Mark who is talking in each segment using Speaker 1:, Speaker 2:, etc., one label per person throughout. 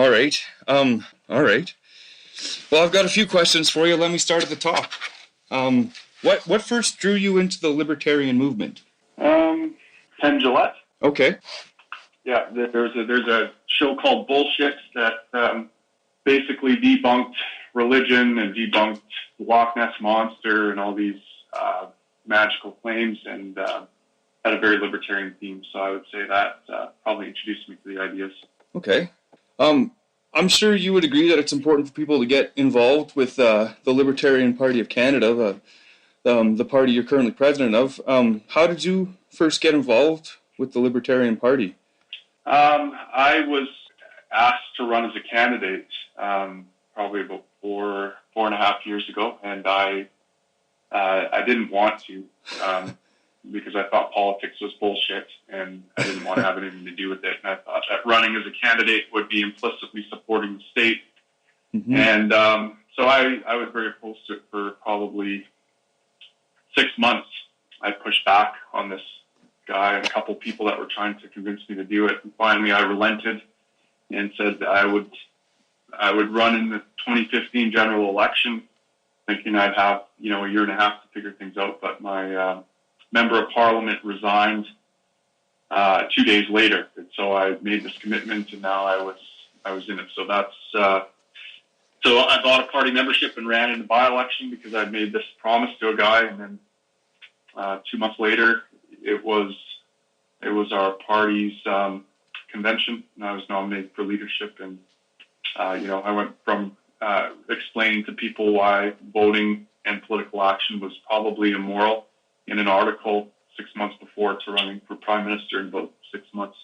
Speaker 1: All right. All right. Well, I've got a few questions for you. Let me start at the top. What first drew you into the libertarian movement?
Speaker 2: Penn Jillette.
Speaker 1: Okay.
Speaker 2: Yeah, there's a show called Bullshit that basically debunked religion and debunked Loch Ness Monster and all these magical claims, and had a very libertarian theme. So I would say that probably introduced me to the ideas.
Speaker 1: Okay. I'm sure you would agree that it's important for people to get involved with the Libertarian Party of Canada, the party you're currently president of. How did you first get involved with the Libertarian Party?
Speaker 2: I was asked to run as a candidate probably about four and a half years ago, and I didn't want to because I thought politics was bullshit, and I didn't want to have anything to do with it. And I thought that running as a candidate would be implicitly supporting the state. Mm-hmm. And so I was very opposed to it for probably 6 months. I pushed back on this guy and a couple people that were trying to convince me to do it. And finally I relented and said that I would run in the 2015 general election, thinking I'd have, a year and a half to figure things out. But my member of parliament resigned 2 days later. And so I made this commitment, and now I was in it. So that's, so I bought a party membership and ran in the by-election because I'd made this promise to a guy. And then 2 months later, it was our party's convention, and I was nominated for leadership. And I went from explaining to people why voting and political action was probably immoral in an article 6 months before to running for prime minister in about 6 months.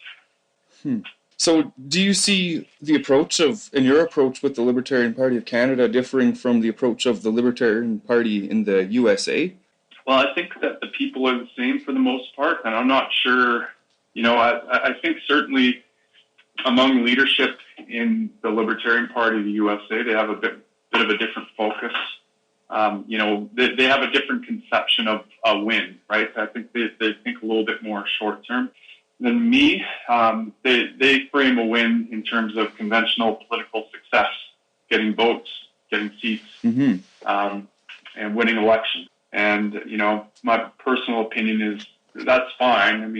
Speaker 1: So do you see the approach in your approach with the Libertarian Party of Canada differing from the approach of the Libertarian Party in the USA?
Speaker 2: Well, I think that the people are the same for the most part, and I'm not sure, I think certainly among leadership in the Libertarian Party of the USA, they have a bit of a different focus. They have a different conception of a win, right? I think they think a little bit more short term than me. They frame a win in terms of conventional political success, getting votes, getting seats, mm-hmm. And winning elections. And, my personal opinion is that's fine.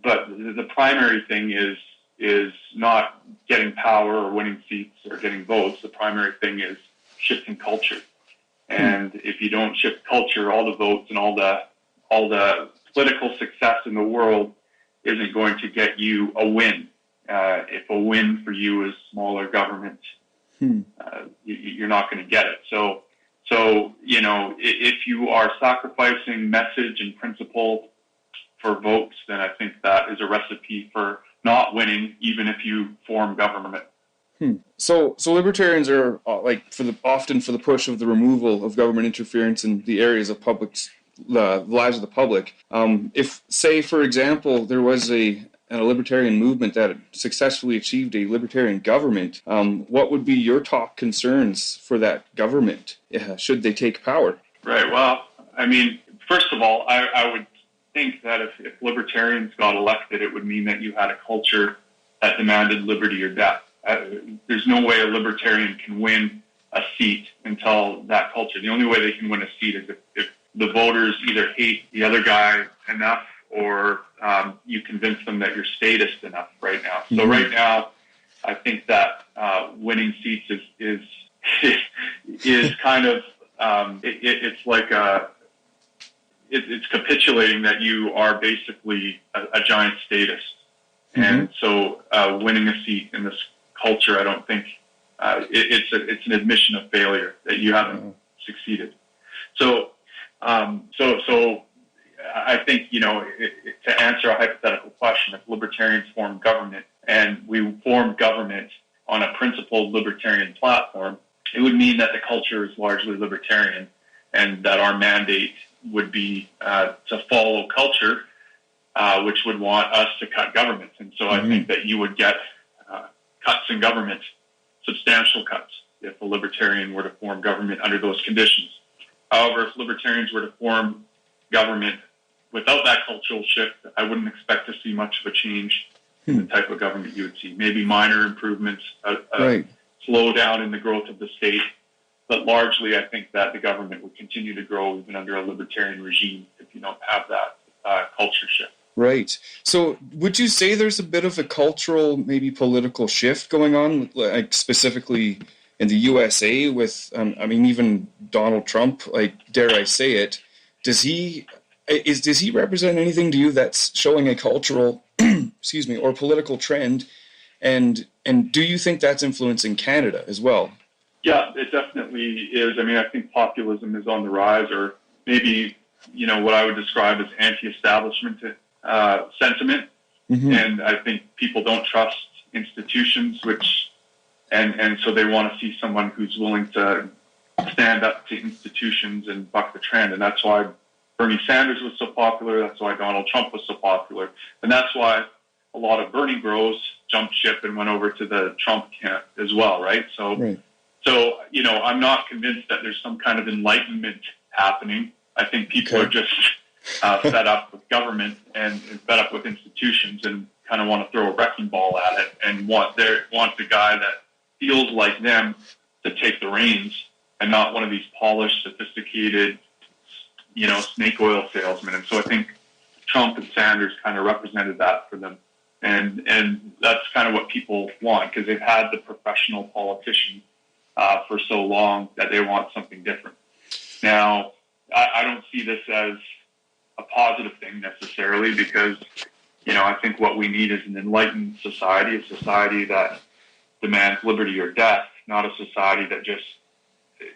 Speaker 2: But the primary thing is not getting power or winning seats or getting votes. The primary thing is shifting culture. And if you don't shift culture, all the votes and all the political success in the world isn't going to get you a win. If a win for you is smaller government, you're not going to get it. So if you are sacrificing message and principle for votes, then I think that is a recipe for not winning, even if you form government.
Speaker 1: So libertarians are often for the push of the removal of government interference in the areas of the lives of the public. If, say, for example, there was a libertarian movement that successfully achieved a libertarian government, what would be your top concerns for that government should they take power?
Speaker 2: Right. Well, first of all, I would think that if libertarians got elected, it would mean that you had a culture that demanded liberty or death. There's no way a libertarian can win a seat until that culture. The only way they can win a seat is if the voters either hate the other guy enough or you convince them that you're statist enough right now. Mm-hmm. So right now, I think that winning seats is kind of it's like it's capitulating that you are basically a giant statist. Mm-hmm. And so winning a seat in this culture, I don't think it's an admission of failure that you haven't succeeded. So I think, to answer a hypothetical question, if libertarians form government and we form government on a principled libertarian platform, it would mean that the culture is largely libertarian and that our mandate would be to follow culture, which would want us to cut government. And so I think that you would get cuts in government, substantial cuts, if a libertarian were to form government under those conditions. However, if libertarians were to form government without that cultural shift, I wouldn't expect to see much of a change in the type of government you would see. Maybe minor improvements,
Speaker 1: Right.
Speaker 2: slowdown in the growth of the state, but largely I think that the government would continue to grow even under a libertarian regime if you don't have that culture shift.
Speaker 1: Right. So would you say there's a bit of a cultural, maybe political shift going on, like specifically in the USA with, I mean, even Donald Trump, like, dare I say it, does he represent anything to you that's showing a cultural, excuse me, or political trend? And do you think that's influencing Canada as well?
Speaker 2: Yeah, it definitely is. I mean, I think populism is on the rise, or maybe, what I would describe as anti-establishment sentiment. Mm-hmm. And I think people don't trust institutions, and so they want to see someone who's willing to stand up to institutions and buck the trend. And that's why Bernie Sanders was so popular. That's why Donald Trump was so popular. And that's why a lot of Bernie bros jumped ship and went over to the Trump camp as well, right? So, I'm not convinced that there's some kind of enlightenment happening. I think people are just fed up with government and fed up with institutions and kind of want to throw a wrecking ball at it and want the guy that feels like them to take the reins and not one of these polished, sophisticated, snake oil salesmen. And so I think Trump and Sanders kind of represented that for them. And that's kind of what people want, because they've had the professional politician for so long that they want something different. Now, I don't see this as a positive thing necessarily, because, I think what we need is an enlightened society, a society that demands liberty or death, not a society that just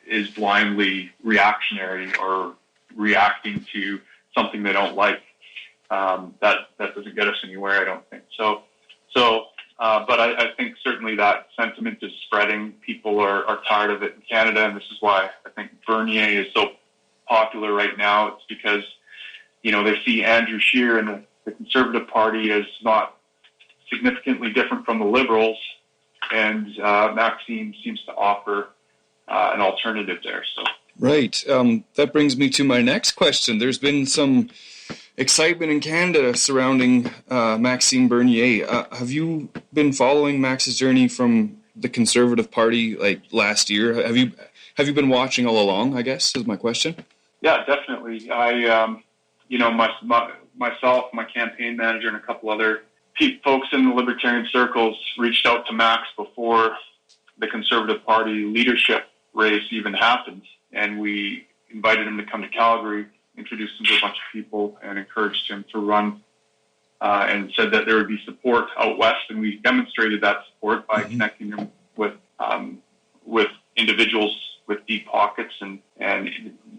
Speaker 2: is blindly reactionary or reacting to something they don't like. That doesn't get us anywhere, I don't think. But I think certainly that sentiment is spreading. People are tired of it in Canada, and this is why I think Bernier is so popular right now. It's because, they see Andrew Scheer and the Conservative Party as not significantly different from the Liberals, and Maxime seems to offer an alternative there. So.
Speaker 1: Right. That brings me to my next question. There's been some excitement in Canada surrounding Maxime Bernier. Have you been following Max's journey from the Conservative Party like last year? Have you been watching all along, I guess, is my question?
Speaker 2: Yeah, definitely. I, myself, my campaign manager, and a couple other folks in the libertarian circles reached out to Max before the Conservative Party leadership race even happened. And we invited him to come to Calgary, introduced him to a bunch of people, and encouraged him to run, and said that there would be support out west. And we demonstrated that support by connecting him with individuals with deep pockets and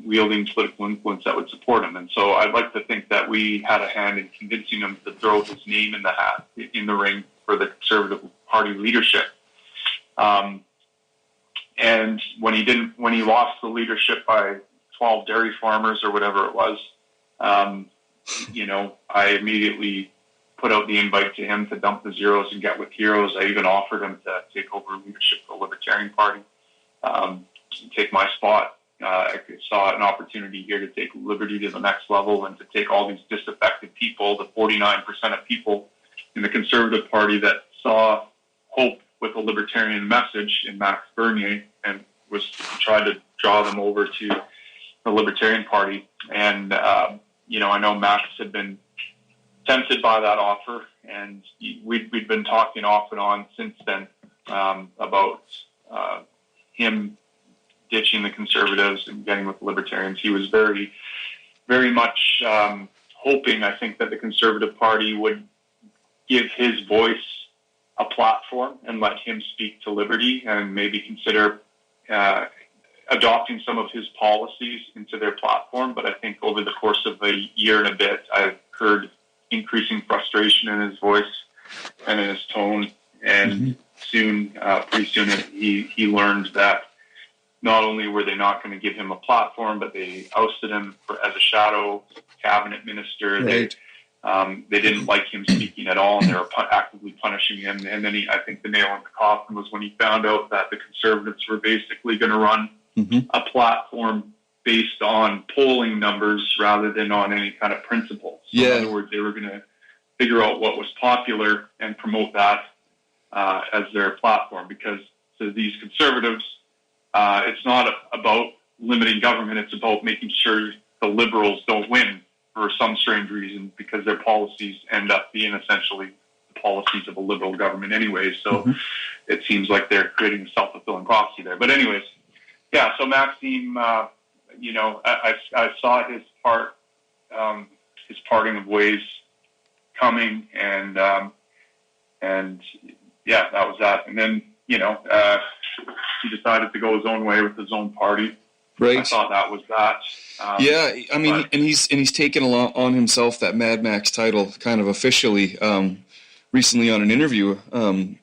Speaker 2: wielding political influence that would support him. And so I'd like to think that we had a hand in convincing him to throw his name in the hat, in the ring for the Conservative Party leadership. And when he lost the leadership by 12 dairy farmers or whatever it was, I immediately put out the invite to him to dump the zeros and get with heroes. I even offered him to take over leadership of the Libertarian Party, take my spot. I saw an opportunity here to take liberty to the next level and to take all these disaffected people, the 49% of people in the Conservative Party that saw hope with a libertarian message in Max Bernier, and tried to draw them over to the Libertarian Party. And, I know Max had been tempted by that offer, and we'd been talking off and on since then about him ditching the Conservatives and getting with the Libertarians. He was very, very much hoping, I think, that the Conservative Party would give his voice a platform and let him speak to liberty, and maybe consider adopting some of his policies into their platform. But I think over the course of a year and a bit, I've heard increasing frustration in his voice and in his tone. And pretty soon he learned that not only were they not going to give him a platform, but they ousted him as a shadow cabinet minister.
Speaker 1: Right.
Speaker 2: They didn't like him speaking at all, and they were actively punishing him. And then I think the nail in the coffin was when he found out that the Conservatives were basically going to run a platform based on polling numbers rather than on any kind of principles. So in other words, they were going to figure out what was popular and promote that as their platform. Because to these conservatives, it's not about limiting government. It's about making sure the Liberals don't win for some strange reason, because their policies end up being essentially the policies of a Liberal government anyway. So it seems like they're creating a self-fulfilling prophecy there. But anyways, yeah, so Maxime, you know, I saw his parting of ways coming, and yeah, that was that. And then, you know, he decided to go his own way with his own party.
Speaker 1: Right.
Speaker 2: I thought that was that.
Speaker 1: Yeah, I mean, and he's taken on himself that Mad Max title kind of officially recently on an interview. I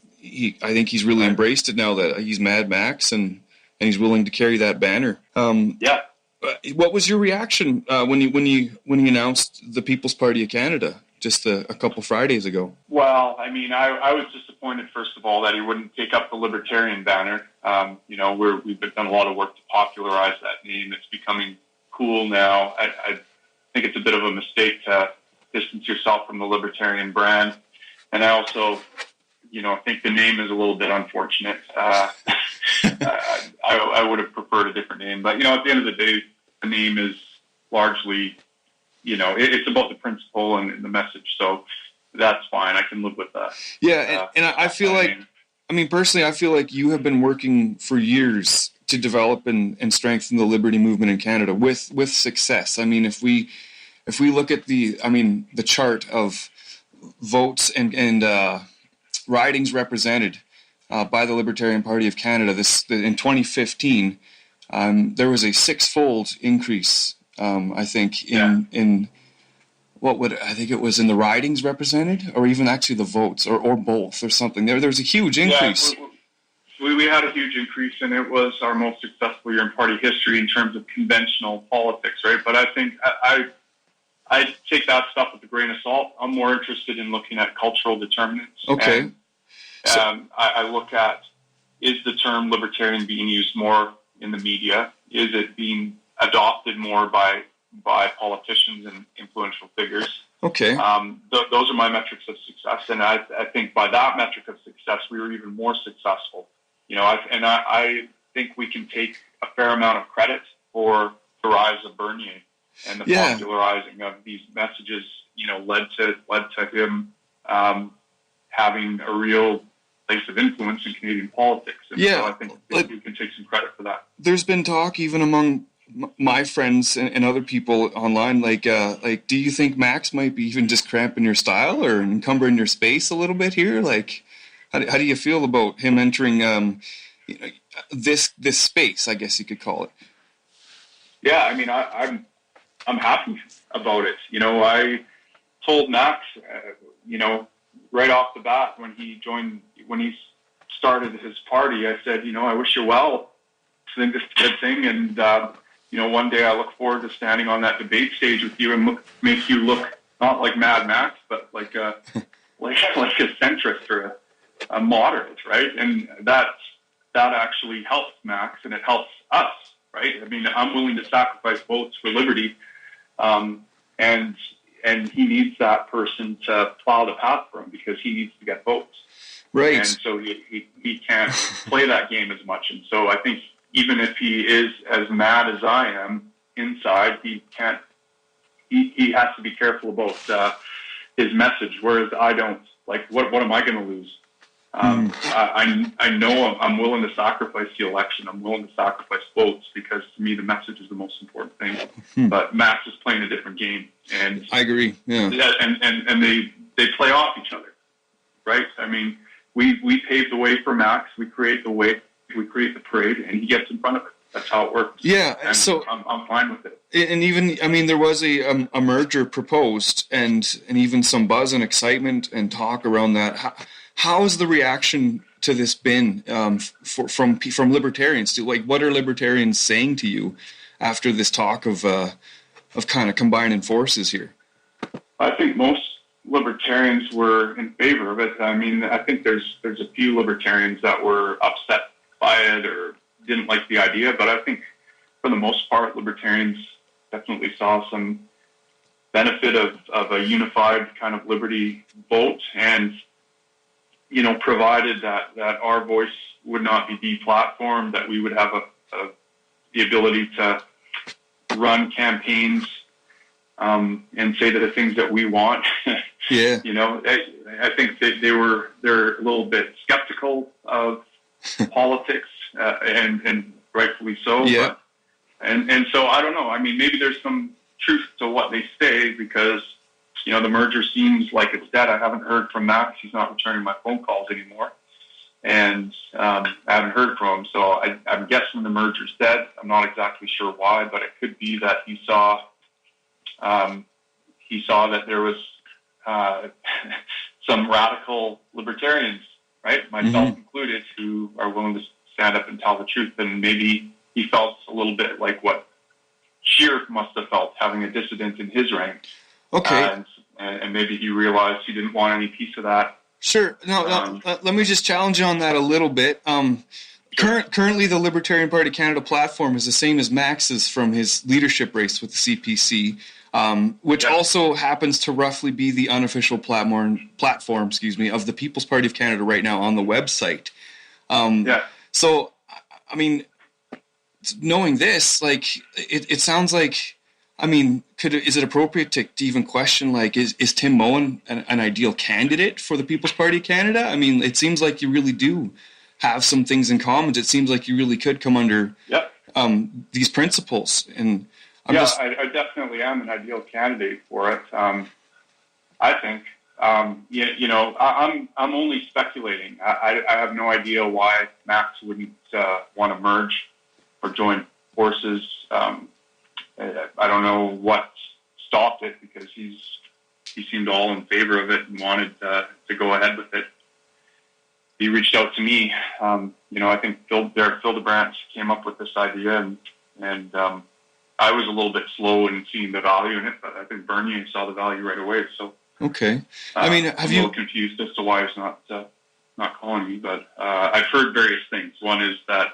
Speaker 1: think he's really embraced it now that he's Mad Max, and he's willing to carry that banner.
Speaker 2: Yeah.
Speaker 1: What was your reaction when he announced the People's Party of Canada just a couple Fridays ago?
Speaker 2: Well, I mean, I was disappointed, first of all, that he wouldn't take up the Libertarian banner. You know, we've done a lot of work to popularize that name. It's becoming cool now. I think it's a bit of a mistake to distance yourself from the Libertarian brand. And I also, you know, think the name is a little bit unfortunate. I would have preferred a different name. But, you know, at the end of the day, the name is largely, you know, it's about the principle and the message. So that's fine. I can live with that.
Speaker 1: Yeah, and I feel like, I mean, personally, I feel like you have been working for years to develop and strengthen the liberty movement in Canada with success. I mean, if we look at the chart of votes and ridings represented by the Libertarian Party of Canada, in 2015, there was a six-fold increase. I think in I think it was in the ridings represented, or even actually the votes, or both, or something. There was a huge increase.
Speaker 2: Yeah, we had a huge increase, and it was our most successful year in party history in terms of conventional politics, right? But I think I take that stuff with a grain of salt. I'm more interested in looking at cultural determinants.
Speaker 1: Okay.
Speaker 2: And, I look at, is the term libertarian being used more in the media? Is it being adopted more by politicians and influential figures?
Speaker 1: Okay.
Speaker 2: Those are my metrics of success, and I think by that metric of success, we were even more successful. You know, I think we can take a fair amount of credit for the rise of Bernier and the popularizing of these messages. You know, led to him having a real place of influence in Canadian politics. And so I think we can take some credit for that.
Speaker 1: There's been talk even among my friends and other people online, like, do you think Max might be even just cramping your style or encumbering your space a little bit here? Like, how do you feel about him entering this space, I guess you could call it? Yeah,
Speaker 2: I mean, I'm happy about it. You know, I told Max, you know, right off the bat when he started his party, I said, you know, I wish you well. I think this is a good thing, and you know, one day I look forward to standing on that debate stage with you and make you look not like Mad Max, but like a centrist or a moderate, right? And that actually helps Max, and it helps us, right? I mean, I'm willing to sacrifice votes for liberty, and he needs that person to plow the path for him because he needs to get votes,
Speaker 1: right? And
Speaker 2: so he can't play that game as much, and so I think, even if he is as mad as I am inside, he can't. He has to be careful about his message, whereas I don't. Like, what am I going to lose? I know I'm willing to sacrifice the election. I'm willing to sacrifice votes because to me the message is the most important thing. But Max is playing a different game, and
Speaker 1: I agree. Yeah,
Speaker 2: and they play off each other, right? I mean, we pave the way for Max. We create the way. We create the parade, and he gets in front of it. That's how it works. Yeah, and so I'm fine with it.
Speaker 1: And even, I mean, there was a merger proposed, and even some buzz and excitement and talk around that. How has the reaction to this been from libertarians? What are libertarians saying to you after this talk of kind of combining forces here?
Speaker 2: I think most libertarians were in favor of it. I mean, I think there's a few libertarians that were upset by it or didn't like the idea, but I think for the most part, libertarians definitely saw some benefit of a unified kind of liberty vote, and provided that our voice would not be deplatformed, that we would have the ability to run campaigns and say the things that we want.
Speaker 1: Yeah.
Speaker 2: I think that they're a little bit skeptical of politics, and rightfully so.
Speaker 1: Yeah.
Speaker 2: And so I don't know. I mean, maybe there's some truth to what they say, because the merger seems like it's dead. I haven't heard from Max. He's not returning my phone calls anymore, and I haven't heard from him. So I'm guessing the merger's dead. I'm not exactly sure why, but it could be that he saw that there was some radical libertarians, right, myself included, who are willing to stand up and tell the truth, and maybe he felt a little bit like what Scheer must have felt, having a dissident in his rank.
Speaker 1: Okay.
Speaker 2: And maybe he realized he didn't want any piece of that.
Speaker 1: Sure. No, let me just challenge you on that a little bit. Currently, the Libertarian Party of Canada platform is the same as Max's from his leadership race with the CPC, which also happens to roughly be the unofficial platform, of the People's Party of Canada right now on the website. So, I mean, knowing this, like, it sounds like, I mean, is it appropriate to even question, like, is Tim Moen an ideal candidate for the People's Party of Canada? I mean, it seems like you really do have some things in common. It seems like you really could come under these principles. And I
Speaker 2: definitely am an ideal candidate for it. I think, I'm only speculating. I have no idea why Max wouldn't want to merge or join forces. I don't know what stopped it, because he seemed all in favor of it and wanted to go ahead with it. He reached out to me. I think Phil DeBrant came up with this idea, and I was a little bit slow in seeing the value in it, but I think Bernier saw the value right away. So
Speaker 1: okay, I mean,
Speaker 2: I'm a little confused as to why he's not calling me, but I've heard various things. One is that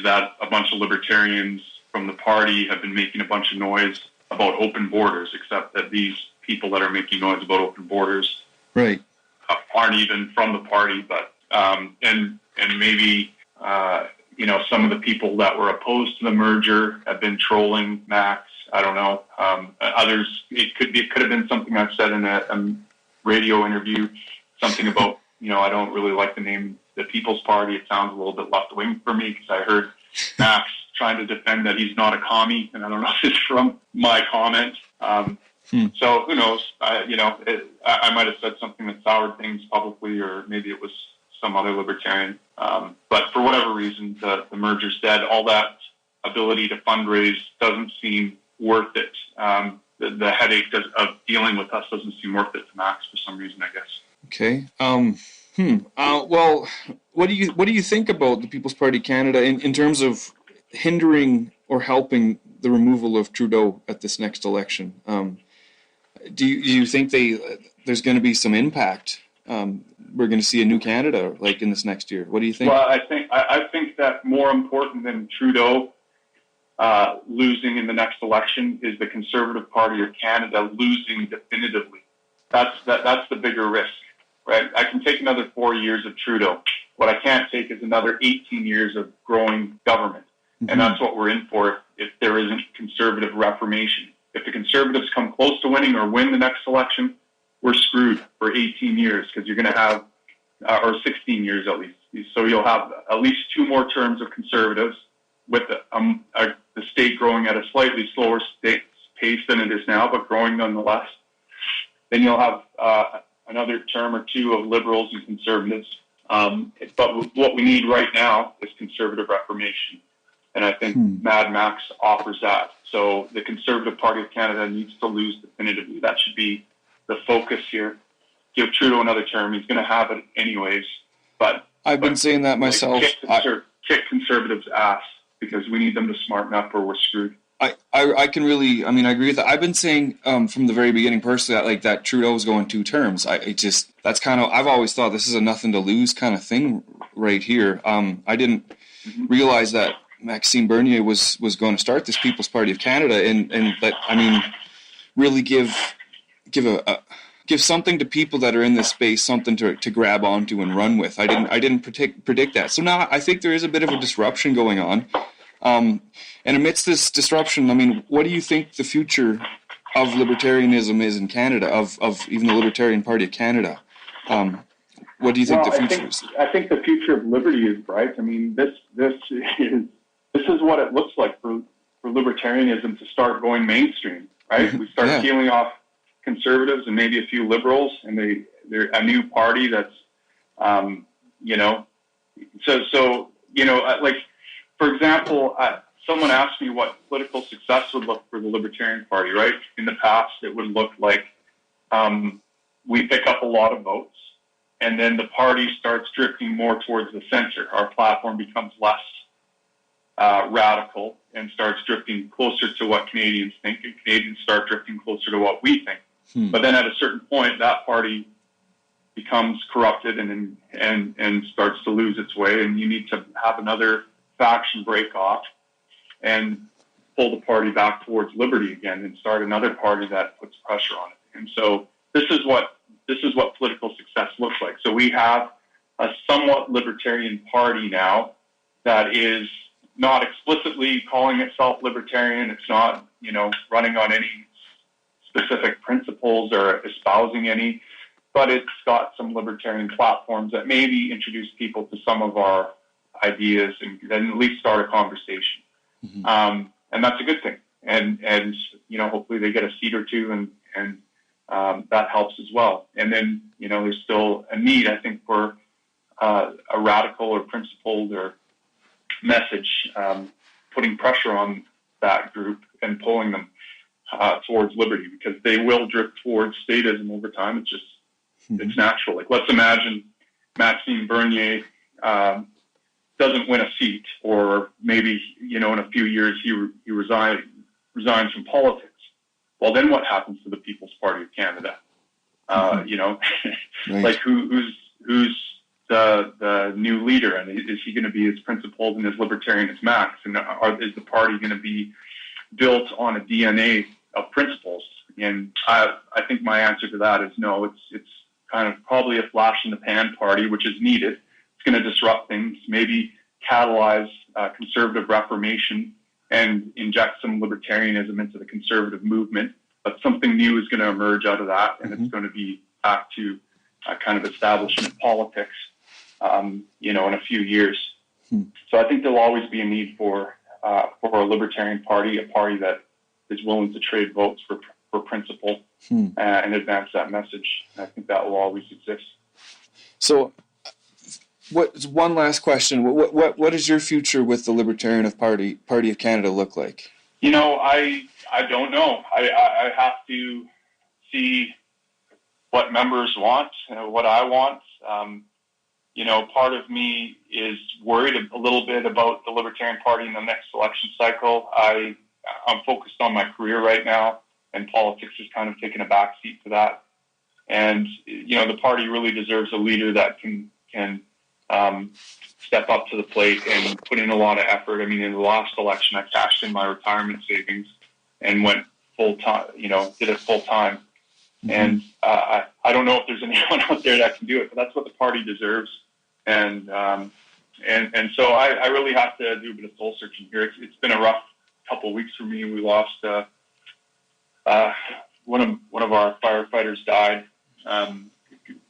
Speaker 2: that a bunch of libertarians from the party have been making a bunch of noise about open borders, except that these people that are making noise about open borders aren't even from the party, but and maybe some of the people that were opposed to the merger have been trolling Max. I don't know. Others, it could have been something I've said in a radio interview, something about I don't really like the name the People's Party. It sounds a little bit left wing for me, because I heard Max trying to defend that he's not a commie, and I don't know if it's from my comment. So who knows? I might have said something that soured things publicly, or maybe it was some other libertarian. But for whatever reason, the merger's dead. All that ability to fundraise doesn't seem worth it. The headache of dealing with us doesn't seem worth it to Max for some reason, I guess.
Speaker 1: Okay. Well, what do you think about the People's Party of Canada in terms of hindering or helping the removal of Trudeau at this next election? Do you think there's going to be some impact? We're going to see a new Canada like in this next year. What do you think?
Speaker 2: Well, I think that more important than Trudeau losing in the next election is the Conservative Party of Canada losing definitively. That's the bigger risk, right? I can take another 4 years of Trudeau. What I can't take is another 18 years of growing government. And that's what we're in for if there isn't conservative reformation. If the Conservatives come close to winning or win the next election, we're screwed for 18 years, because you're going to have, or 16 years at least. So you'll have at least 2 more terms of Conservatives, with the state growing at a slightly slower pace than it is now, but growing nonetheless. Then you'll have another term or 2 of Liberals and Conservatives. But what we need right now is conservative reformation. And I think Mad Max offers that. So the Conservative Party of Canada needs to lose definitively. That should be the focus here. Give Trudeau another term. He's going to have it anyways. But I've
Speaker 1: been saying that myself.
Speaker 2: Kick Conservatives' ass, because we need them to smarten up or we're screwed.
Speaker 1: I can really, I agree with that. I've been saying from the very beginning personally that Trudeau's going 2 terms. That's kind of, I've always thought this is a nothing to lose kind of thing right here. I didn't realize that Maxime Bernier was going to start this People's Party of Canada, and that, I mean, really give something to people that are in this space, something to grab onto and run with. I didn't predict that. So now I think there is a bit of a disruption going on. And amidst this disruption, I mean, what do you think the future of libertarianism is in Canada, of even the Libertarian Party of Canada? What do you think the future is?
Speaker 2: I think the future of liberty is bright. I mean, this is what it looks like for libertarianism to start going mainstream, right? We start peeling off conservatives and maybe a few liberals, and they're a new party that's, like, for example, someone asked me what political success would look for the Libertarian Party, right? In the past, it would look like we pick up a lot of votes, and then the party starts drifting more towards the center. Our platform becomes less radical and starts drifting closer to what Canadians think, and Canadians start drifting closer to what we think. But then at a certain point, that party becomes corrupted and starts to lose its way, and you need to have another faction break off and pull the party back towards liberty again and start another party that puts pressure on it. And so this is what political success looks like. So we have a somewhat libertarian party now that is not explicitly calling itself libertarian. It's not, running on any specific principles or espousing any, but it's got some libertarian platforms that maybe introduce people to some of our ideas and then at least start a conversation. And that's a good thing. And hopefully they get a seat or two, and that helps as well. And then, there's still a need, I think, for a radical or principled or message, putting pressure on that group and pulling them towards liberty, because they will drift towards statism over time. It's just, it's natural. Like, let's imagine Maxime Bernier doesn't win a seat, or maybe, in a few years he resigns from politics. Well, then what happens to the People's Party of Canada?
Speaker 1: Right.
Speaker 2: Like who's the new leader, and is he going to be as principled and as libertarian as Max? And is the party going to be built on a DNA of principles? And I think my answer to that is no. It's kind of probably a flash in the pan party, which is needed. It's going to disrupt things, maybe catalyze conservative reformation and inject some libertarianism into the conservative movement. But something new is going to emerge out of that, and it's going to be back to kind of establishment politics, in a few years. So I think there'll always be a need for a libertarian party, a party that is willing to trade votes for principle and advance that message. And I think that will always exist.
Speaker 1: So, one last question? What is your future with the Libertarian Party of Canada look like?
Speaker 2: I don't know. I have to see what members want, what I want. Part of me is worried a little bit about the Libertarian Party in the next election cycle. I'm focused on my career right now, and politics has kind of taken a backseat to that. And, the party really deserves a leader that can step up to the plate and put in a lot of effort. I mean, in the last election, I cashed in my retirement savings and went full time, did it full time. And I don't know if there's anyone out there that can do it, but that's what the party deserves. And so I really have to do a bit of soul searching here. It's been a rough couple of weeks for me. We lost one of our firefighters died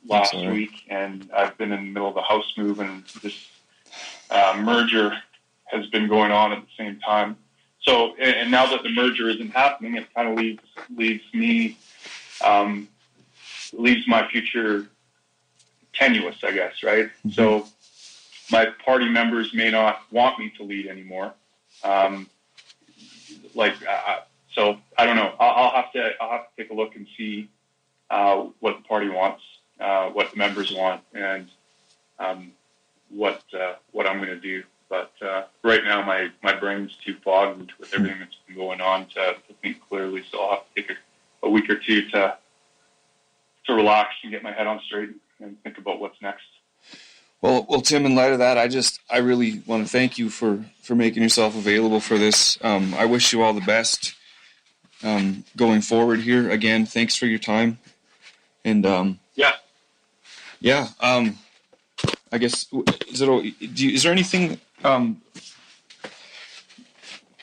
Speaker 2: last week, and I've been in the middle of a house move, and this merger has been going on at the same time. So, and now that the merger isn't happening, it kind of leaves my future tenuous, I guess, right? So my party members may not want me to lead anymore. So I don't know. I'll have to take a look and see what the party wants, what the members want, and what I'm going to do. But right now, my brain's too fogged with everything that's been going on to think clearly. So I'll have to take a week or two to relax and get my head on straight and think about what's next.
Speaker 1: Well, Tim, in light of that, I really want to thank you for making yourself available for this. I wish you all the best going forward here. Again, thanks for your time. And I guess is there anything? I'm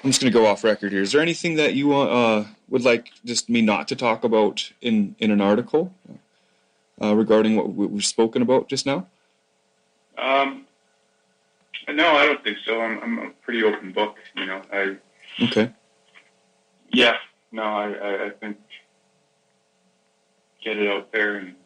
Speaker 1: just going to go off record here. Is there anything that you would like just me not to talk about in an article regarding what we've spoken about just now?
Speaker 2: No, I don't think so. I'm a pretty open book,
Speaker 1: Okay.
Speaker 2: Yeah, no, I think get it out there, and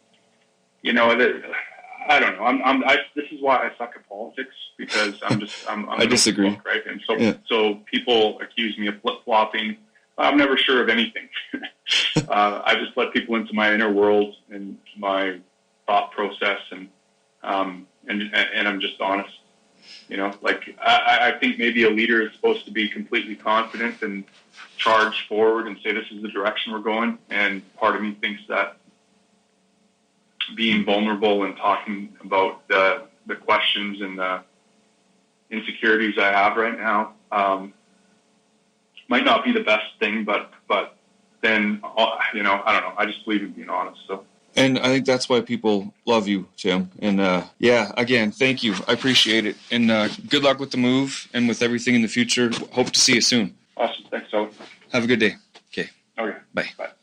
Speaker 2: I don't know. This is why I suck at politics, because I'm
Speaker 1: I disagree.
Speaker 2: Book, right? And so people accuse me of flip flopping. I'm never sure of anything. I just let people into my inner world and my thought process, and I'm just honest. I think maybe a leader is supposed to be completely confident and charge forward and say this is the direction we're going. And part of me thinks that being vulnerable and talking about the questions and the insecurities I have right now might not be the best thing, but then I don't know. I just believe in being honest. So.
Speaker 1: And I think that's why people love you, Tim. And again, thank you. I appreciate it. And good luck with the move and with everything in the future. Hope to see you soon.
Speaker 2: Awesome. Thanks, Owen.
Speaker 1: Have a good day. Okay.
Speaker 2: Okay.
Speaker 1: Bye.
Speaker 2: Bye.